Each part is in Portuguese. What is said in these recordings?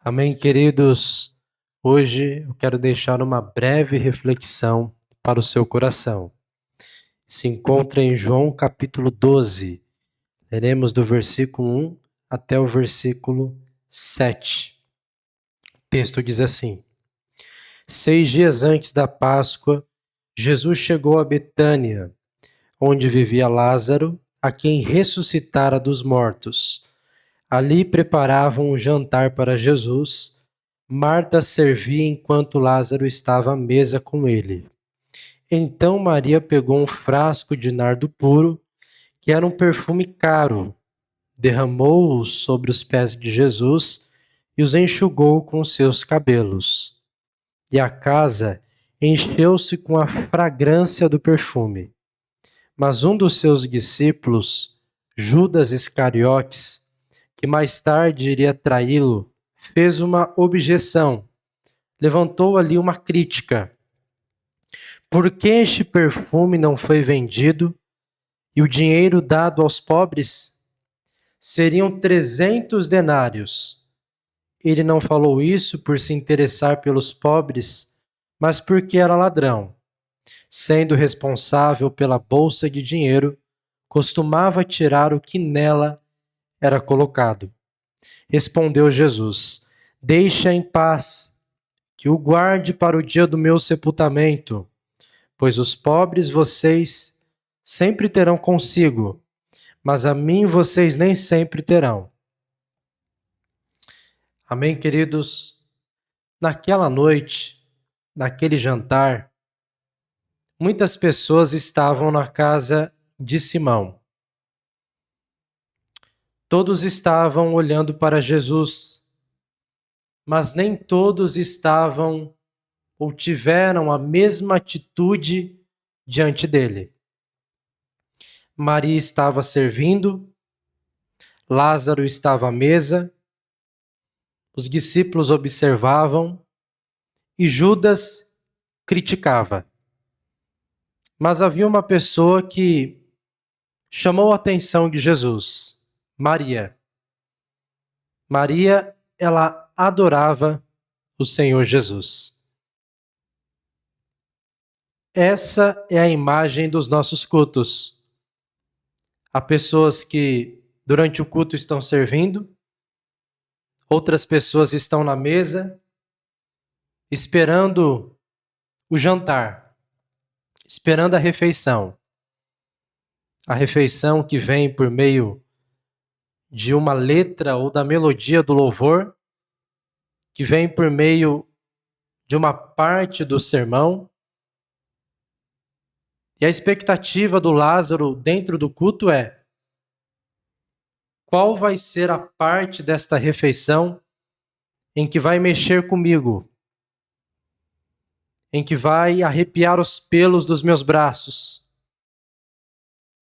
Amém, queridos? Hoje eu quero deixar uma breve reflexão para o seu coração. Se encontra em João capítulo 12. Leremos do versículo 1 até o versículo 7. O texto diz assim: 6 dias antes da Páscoa, Jesus chegou a Betânia, onde vivia Lázaro, a quem ressuscitara dos mortos. Ali preparavam um jantar para Jesus. Marta servia enquanto Lázaro estava à mesa com ele. Então Maria pegou um frasco de nardo puro, que era um perfume caro, derramou-o sobre os pés de Jesus e os enxugou com seus cabelos. E a casa encheu-se com a fragrância do perfume. Mas um dos seus discípulos, Judas Iscariotes, que mais tarde iria traí-lo, fez uma objeção, levantou ali uma crítica. Por que este perfume não foi vendido e o dinheiro dado aos pobres? Seriam 300 denários. Ele não falou isso por se interessar pelos pobres, mas porque era ladrão. Sendo responsável pela bolsa de dinheiro, costumava tirar o que nela era colocado. Respondeu Jesus: Deixa em paz, que o guarde para o dia do meu sepultamento, pois os pobres vocês sempre terão consigo, mas a mim vocês nem sempre terão. Amém, queridos? Naquela noite, naquele jantar, muitas pessoas estavam na casa de Simão. Todos estavam olhando para Jesus, mas nem todos estavam ou tiveram a mesma atitude diante dele. Maria estava servindo, Lázaro estava à mesa, os discípulos observavam e Judas criticava. Mas havia uma pessoa que chamou a atenção de Jesus, Maria. Maria, ela adorava o Senhor Jesus. Essa é a imagem dos nossos cultos. Há pessoas que durante o culto estão servindo, outras pessoas estão na mesa esperando o jantar, esperando a refeição. A refeição que vem por meio de uma letra ou da melodia do louvor, que vem por meio de uma parte do sermão. E a expectativa do Lázaro dentro do culto é: qual vai ser a parte desta refeição em que vai mexer comigo? Em que vai arrepiar os pelos dos meus braços?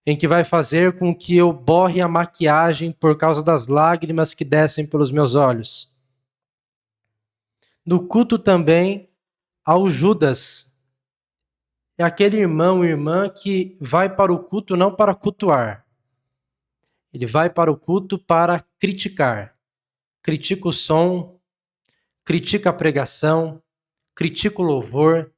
Em que vai fazer com que eu borre a maquiagem por causa das lágrimas que descem pelos meus olhos? No culto também, ao Judas. É aquele irmão ou irmã que vai para o culto não para cultuar. Ele vai para o culto para criticar. Critica o som, critica a pregação, critica o louvor,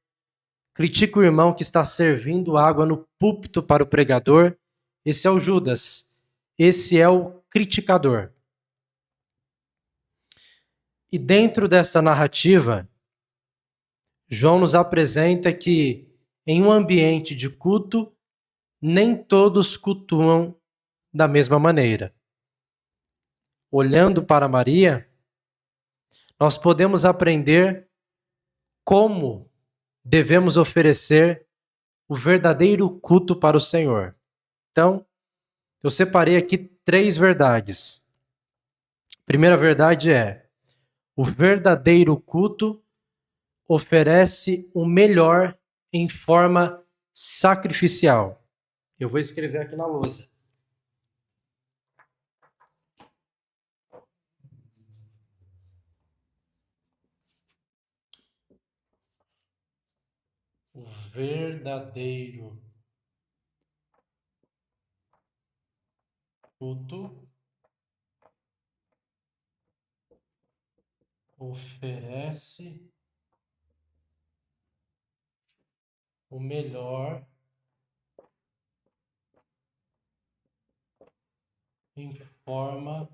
critica o irmão que está servindo água no púlpito para o pregador. Esse é o Judas. Esse é o criticador. E dentro dessa narrativa, João nos apresenta que em um ambiente de culto, nem todos cultuam da mesma maneira. Olhando para Maria, nós podemos aprender como devemos oferecer o verdadeiro culto para o Senhor. Então, eu separei aqui 3 verdades. A primeira verdade é: o verdadeiro culto oferece o melhor em forma sacrificial. Eu vou escrever aqui na lousa. O verdadeiro culto oferece o melhor em forma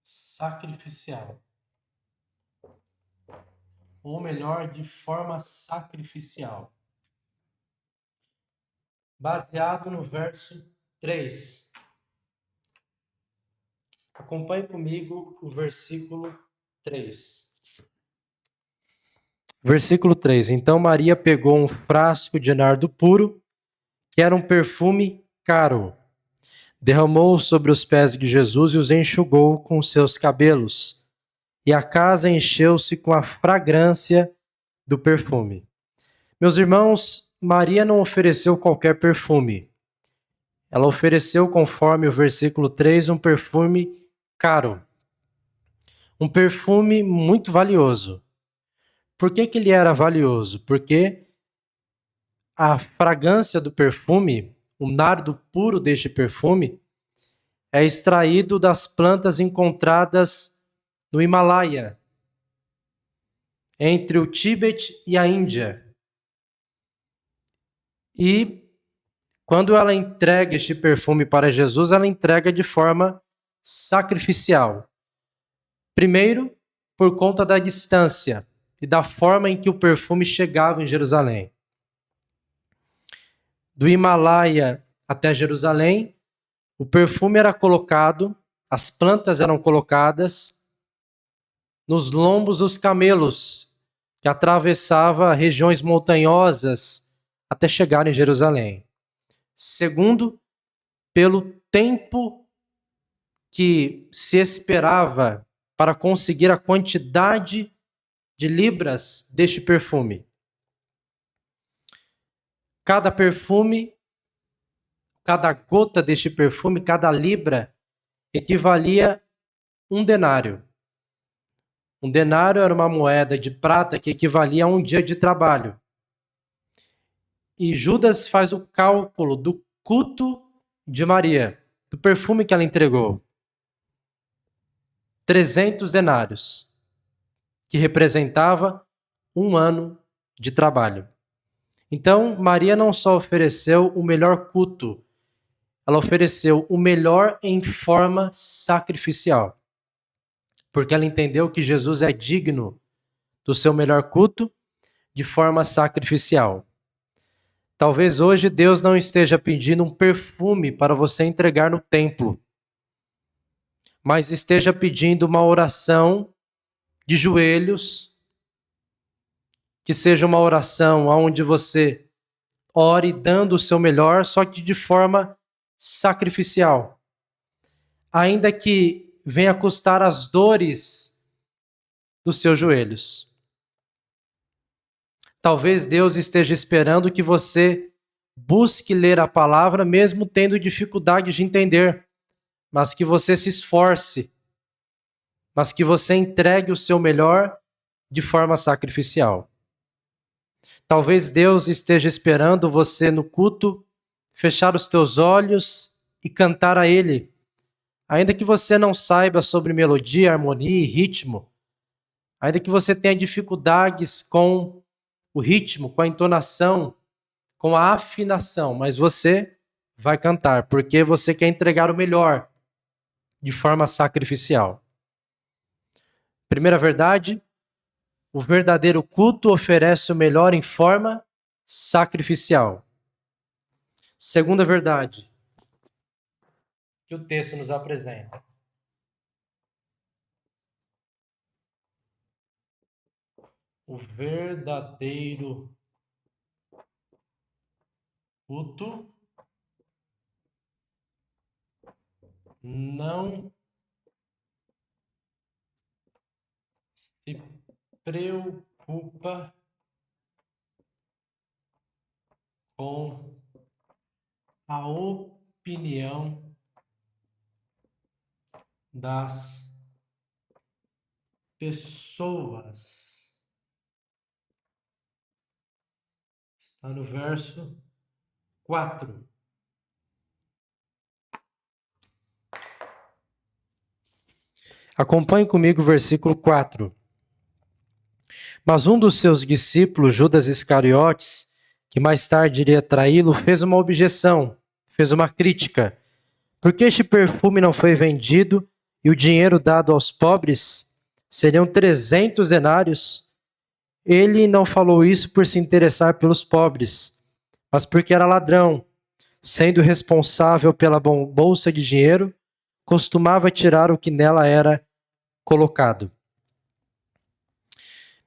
sacrificial. Ou melhor, de forma sacrificial. Baseado no verso 3. Acompanhe comigo o versículo 3. Versículo 3. Então Maria pegou um frasco de nardo puro, que era um perfume caro, derramou sobre os pés de Jesus e os enxugou com seus cabelos. E a casa encheu-se com a fragrância do perfume. Meus irmãos, Maria não ofereceu qualquer perfume. Ela ofereceu, conforme o versículo 3, um perfume caro. Um perfume muito valioso. Por que ele era valioso? Porque a fragrância do perfume, o nardo puro deste perfume, é extraído das plantas encontradas no Himalaia, entre o Tíbete e a Índia. E quando ela entrega este perfume para Jesus, ela entrega de forma sacrificial. Primeiro, por conta da distância e da forma em que o perfume chegava em Jerusalém. Do Himalaia até Jerusalém, o perfume era colocado, as plantas eram colocadas nos lombos dos camelos, que atravessava regiões montanhosas até chegar em Jerusalém. Segundo, pelo tempo que se esperava para conseguir a quantidade de libras deste perfume. Cada perfume, cada gota deste perfume, cada libra, equivalia a um denário. Um denário era uma moeda de prata que equivalia a um dia de trabalho. E Judas faz o cálculo do culto de Maria, do perfume que ela entregou. 300 denários, que representava um ano de trabalho. Então, Maria não só ofereceu o melhor culto, ela ofereceu o melhor em forma sacrificial. Porque ela entendeu que Jesus é digno do seu melhor culto de forma sacrificial. Talvez hoje Deus não esteja pedindo um perfume para você entregar no templo, mas esteja pedindo uma oração de joelhos, que seja uma oração onde você ore dando o seu melhor, só que de forma sacrificial. Ainda que venha custar as dores dos seus joelhos. Talvez Deus esteja esperando que você busque ler a palavra mesmo tendo dificuldade de entender, mas que você se esforce, mas que você entregue o seu melhor de forma sacrificial. Talvez Deus esteja esperando você no culto fechar os teus olhos e cantar a Ele. Ainda que você não saiba sobre melodia, harmonia e ritmo, ainda que você tenha dificuldades com o ritmo, com a entonação, com a afinação, mas você vai cantar, porque você quer entregar o melhor de forma sacrificial. Primeira verdade, o verdadeiro culto oferece o melhor em forma sacrificial. Segunda verdade que o texto nos apresenta. O verdadeiro culto não se preocupa com a opinião das pessoas. Está no verso 4. Acompanhe comigo o versículo 4. Mas um dos seus discípulos, Judas Iscariotes, que mais tarde iria traí-lo, fez uma objeção, fez uma crítica. Por que este perfume não foi vendido e o dinheiro dado aos pobres? Seriam 300 denários. Ele não falou isso por se interessar pelos pobres, mas porque era ladrão. Sendo responsável pela bolsa de dinheiro, costumava tirar o que nela era colocado.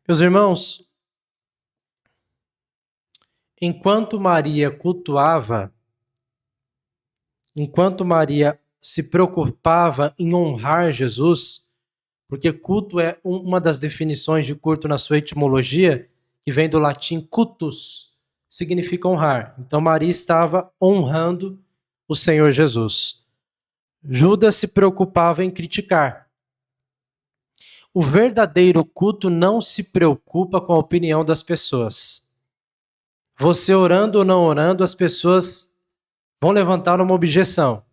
Meus irmãos, enquanto Maria cultuava, enquanto Maria se preocupava em honrar Jesus, porque culto é uma das definições de culto na sua etimologia, que vem do latim cultus, significa honrar. Então Maria estava honrando o Senhor Jesus. Judas se preocupava em criticar. O verdadeiro culto não se preocupa com a opinião das pessoas. Você orando ou não orando, as pessoas vão levantar uma objeção.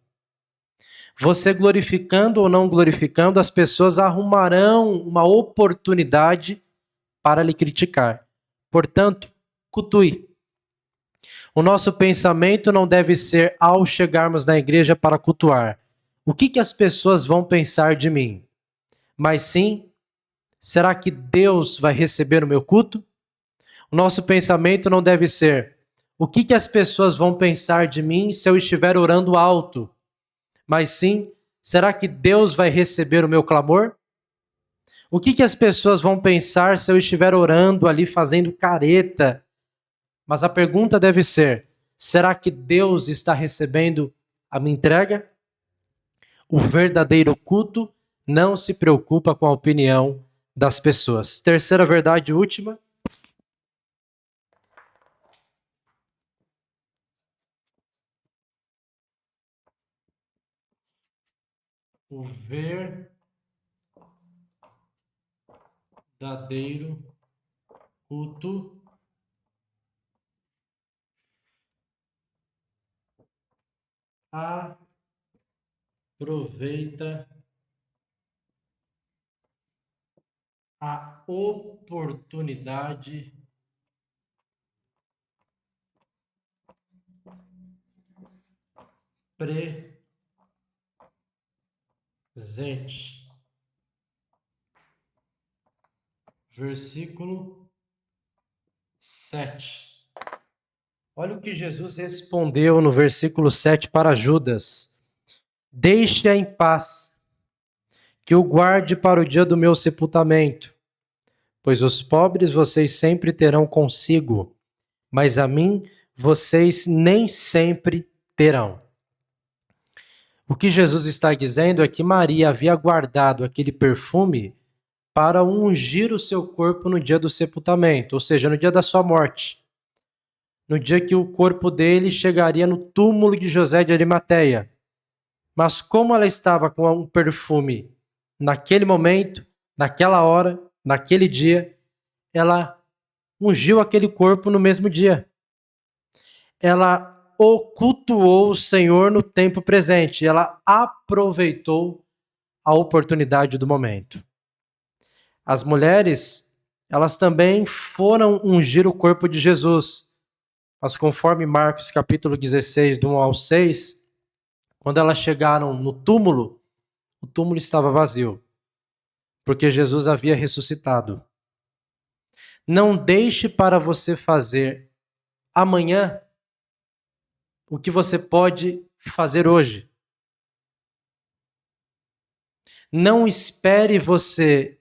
Você glorificando ou não glorificando, as pessoas arrumarão uma oportunidade para lhe criticar. Portanto, cultue. O nosso pensamento não deve ser, ao chegarmos na igreja, para cultuar: o que as pessoas vão pensar de mim? Mas sim, será que Deus vai receber o meu culto? O nosso pensamento não deve ser: o que as pessoas vão pensar de mim se eu estiver orando alto? Mas sim, será que Deus vai receber o meu clamor? O que as pessoas vão pensar se eu estiver orando ali fazendo careta? Mas a pergunta deve ser: será que Deus está recebendo a minha entrega? O verdadeiro culto não se preocupa com a opinião das pessoas. Terceira verdade última. O verdadeiro culto aproveita a oportunidade presente. Versículo 7. Olha o que Jesus respondeu no versículo 7 para Judas: deixe-a em paz, que o guarde para o dia do meu sepultamento, pois os pobres vocês sempre terão consigo, mas a mim vocês nem sempre terão. O que Jesus está dizendo é que Maria havia guardado aquele perfume para ungir o seu corpo no dia do sepultamento, ou seja, no dia da sua morte. No dia que o corpo dele chegaria no túmulo de José de Arimateia. Mas como ela estava com um perfume naquele momento, naquela hora, naquele dia, ela ungiu aquele corpo no mesmo dia. Ela cultuou o Senhor no tempo presente. Ela aproveitou a oportunidade do momento. As mulheres, elas também foram ungir o corpo de Jesus. Mas conforme Marcos capítulo 16, do 1 ao 6, quando elas chegaram no túmulo, o túmulo estava vazio, porque Jesus havia ressuscitado. Não deixe para você fazer amanhã o que você pode fazer hoje. Não espere você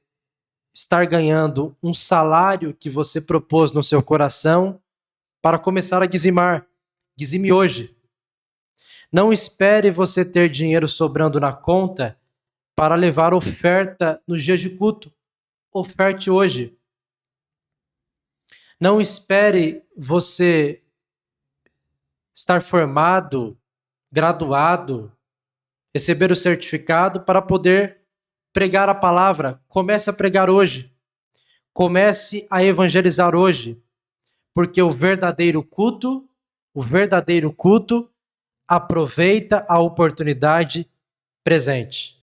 estar ganhando um salário que você propôs no seu coração para começar a dizimar. Dizime hoje. Não espere você ter dinheiro sobrando na conta para levar oferta nos dias de culto. Oferte hoje. Não espere você estar formado, graduado, receber o certificado para poder pregar a palavra. Comece a pregar hoje. Comece a evangelizar hoje. Porque o verdadeiro culto aproveita a oportunidade presente.